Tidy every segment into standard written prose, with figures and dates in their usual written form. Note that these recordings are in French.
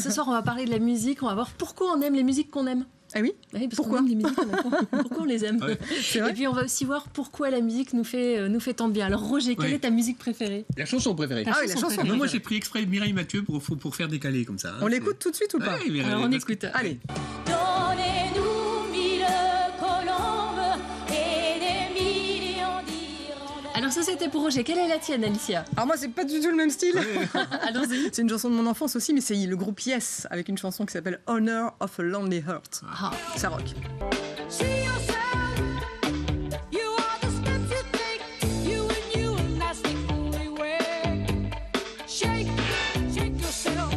Ce soir, on va parler de la musique, on va voir pourquoi on aime les musiques qu'on aime. Ah oui, Parce pourquoi qu'on aime les musiques qu'on aime. Pourquoi on les aime. Ouais, c'est vrai. Et puis on va aussi voir pourquoi la musique nous fait tant de bien. Alors Roger, quelle est ta musique préférée? La chanson préférée. Ah oui, la chanson préférée. Moi j'ai pris exprès Mireille Mathieu pour faire décaler comme ça. On l'écoute tout de suite ou pas? Ouais, Alors on écoute. Allez. Donnez-nous 1000 colombes et des millions d'hirondelles. Alors ça c'était pour Roger. Quelle est la tienne, Alicia? Alors moi, c'est pas du tout le même style. Allons-y. C'est une chanson de mon enfance aussi, mais c'est le groupe Yes, avec une chanson qui s'appelle Honor of a Lonely Heart. Ah. Ça rock. See yourself, you are the steps you take, you, and that's the only way. Shake yourself.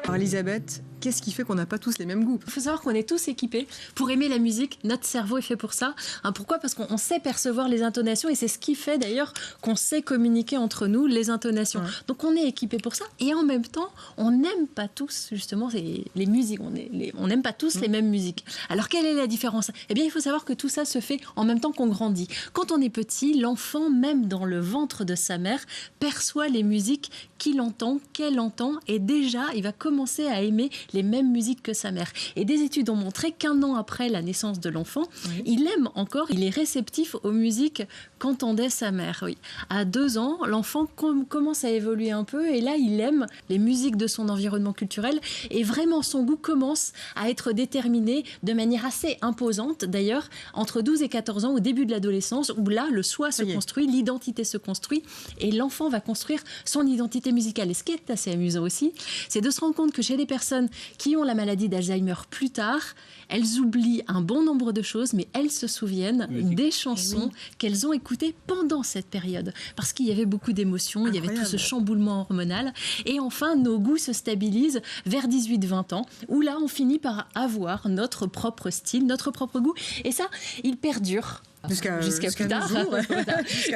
Alors Elisabeth, qu'est-ce qui fait qu'on n'a pas tous les mêmes goûts? Il faut savoir qu'on est tous équipés pour aimer la musique. Notre cerveau est fait pour ça. Pourquoi? Parce qu'on sait percevoir les intonations et c'est ce qui fait d'ailleurs qu'on sait communiquer entre nous les intonations. Ouais. Donc on est équipé pour ça et en même temps, on n'aime pas tous justement les musiques. On n'aime pas tous les mêmes musiques. Alors quelle est la différence? Eh bien, il faut savoir que tout ça se fait en même temps qu'on grandit. Quand on est petit, l'enfant, même dans le ventre de sa mère, perçoit les musiques qu'il entend, qu'elle entend et déjà, il va commencer à aimer les mêmes musiques que sa mère. Et des études ont montré qu'1 an après la naissance de l'enfant, il aime encore, il est réceptif aux musiques qu'entendait sa mère. Oui. À 2 ans, l'enfant commence à évoluer un peu et là, il aime les musiques de son environnement culturel et vraiment son goût commence à être déterminé de manière assez imposante. D'ailleurs, entre 12 et 14 ans, au début de l'adolescence, où là, le soi se construit, l'identité se construit et l'enfant va construire son identité musicale. Et ce qui est assez amusant aussi, c'est de se rendre compte que chez les personnes qui ont la maladie d'Alzheimer plus tard, elles oublient un bon nombre de choses, mais elles se souviennent des chansons qu'elles ont écoutées pendant cette période. Parce qu'il y avait beaucoup d'émotions, il y avait tout ce chamboulement hormonal. Et enfin, nos goûts se stabilisent vers 18-20 ans, où là, on finit par avoir notre propre style, notre propre goût. Et ça, il perdure. Jusqu'à plus tard.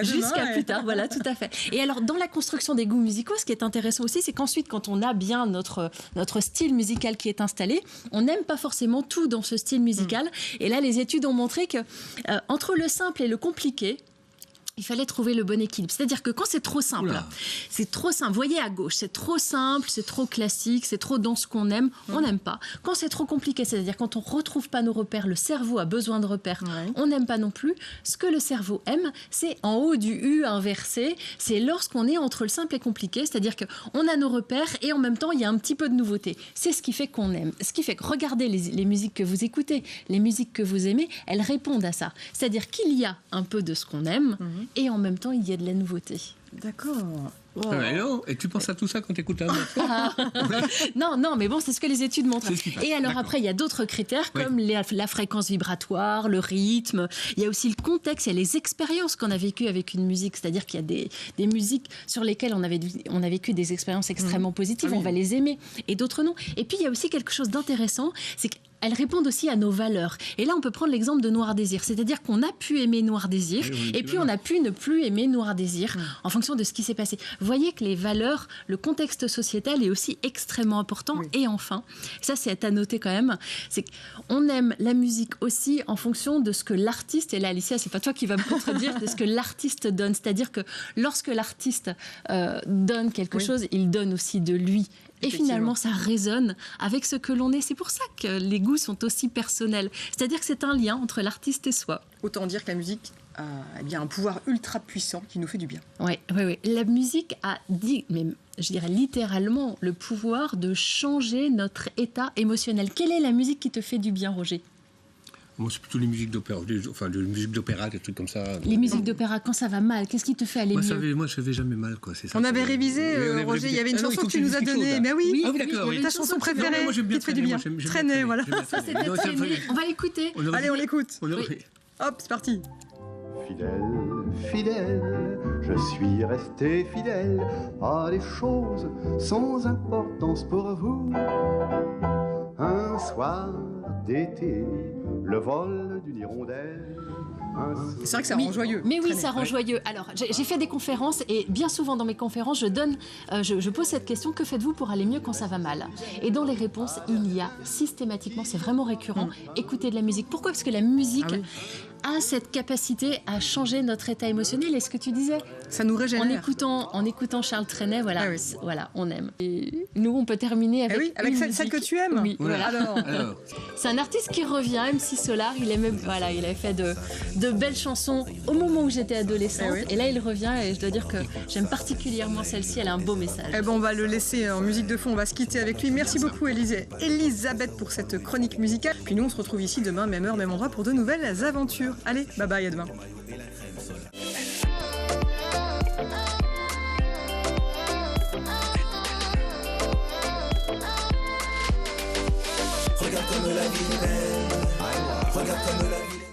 Jusqu'à plus tard, voilà, tout à fait. Et alors, dans la construction des goûts musicaux, ce qui est intéressant aussi, c'est qu'ensuite, quand on a bien notre style musical qui est installé, on n'aime pas forcément tout dans ce style musical. Et là, les études ont montré que entre le simple et le compliqué, il fallait trouver le bon équilibre. C'est-à-dire que quand c'est trop simple, c'est trop simple. Vous voyez à gauche, c'est trop simple, c'est trop classique, c'est trop dans ce qu'on aime, on n'aime pas. Quand c'est trop compliqué, c'est-à-dire quand on ne retrouve pas nos repères, le cerveau a besoin de repères, on n'aime pas non plus. Ce que le cerveau aime, c'est en haut du U inversé, c'est lorsqu'on est entre le simple et compliqué, c'est-à-dire qu'on a nos repères et en même temps, il y a un petit peu de nouveauté. C'est ce qui fait qu'on aime. Ce qui fait que regardez les musiques que vous écoutez, les musiques que vous aimez, elles répondent à ça. C'est-à-dire qu'il y a un peu de ce qu'on aime, et en même temps, il y a de la nouveauté. D'accord. Wow. Non, et tu penses à tout ça quand tu écoutes un Non, mais bon, c'est ce que les études montrent. Et alors après, il y a d'autres critères comme la fréquence vibratoire, le rythme. Il y a aussi le contexte, il y a les expériences qu'on a vécues avec une musique. C'est-à-dire qu'il y a des musiques sur lesquelles on a vécu des expériences extrêmement positives, on va les aimer, et d'autres non. Et puis, il y a aussi quelque chose d'intéressant, c'est que elles répondent aussi à nos valeurs. Et là, on peut prendre l'exemple de Noir Désir. C'est-à-dire qu'on a pu aimer Noir Désir, et puis on a pu ne plus aimer Noir Désir en fonction de ce qui s'est passé. Vous voyez que les valeurs, le contexte sociétal est aussi extrêmement important. Et enfin, ça c'est à noter quand même, c'est qu'on aime la musique aussi en fonction de ce que l'artiste, et là Alicia, c'est pas toi qui vas me contredire, de ce que l'artiste donne. C'est-à-dire que lorsque l'artiste donne quelque chose, il donne aussi de lui. Et finalement, ça résonne avec ce que l'on est. C'est pour ça que les goûts sont aussi personnels. C'est-à-dire que c'est un lien entre l'artiste et soi. Autant dire que la musique a un pouvoir ultra puissant qui nous fait du bien. Oui. La musique a mais je dirais littéralement, le pouvoir de changer notre état émotionnel. Quelle est la musique qui te fait du bien, Roger ? Moi, c'est plutôt les musiques d'opéra, des musiques d'opéra, des trucs comme ça. Les musiques d'opéra, quand ça va mal, qu'est-ce qui te fait aller mieux ? Moi, ça ne fait jamais mal, quoi. C'est ça, on avait révisé, Roger, il y avait une chanson que tu nous as donnée. Mais oui, d'accord. Ta chanson préférée qui te fait du bien. Traîner, voilà. Ça, c'était Traîner. On va l'écouter. Allez, on l'écoute. Hop, c'est parti. Fidèle, je suis resté fidèle à des choses sans importance pour vous. Un soir d'été, le vol d'une hirondelle. C'est vrai que ça rend joyeux. Mais oui, ça rend joyeux. Alors, j'ai fait des conférences et bien souvent dans mes conférences, je pose cette question: que faites-vous pour aller mieux quand ça va mal ? Et dans les réponses, il y a systématiquement, c'est vraiment récurrent, écouter de la musique. Pourquoi ? Parce que la musique a cette capacité à changer notre état émotionnel. Et ce que tu disais, Ça nous régénère. en écoutant Charles Trenet, voilà, Ah oui. voilà, on aime. Et nous, on peut terminer avec, Eh oui, avec une celle que musique. tu aimes. Oui, voilà. Alors, Alors, C'est un artiste qui revient, MC Solar. Il avait fait de belles chansons au moment où j'étais adolescente. Eh oui. Et là, il revient et je dois dire que j'aime particulièrement celle-ci. Elle a un beau message. eh ben, on va le laisser en musique de fond, on va se quitter avec lui. Merci beaucoup Elisabeth pour cette chronique musicale. Puis nous on se retrouve ici demain, même heure, même endroit pour de nouvelles aventures. Allez, bye bye, à demain. Regarde comme la vie est belle. Regarde comme la vie est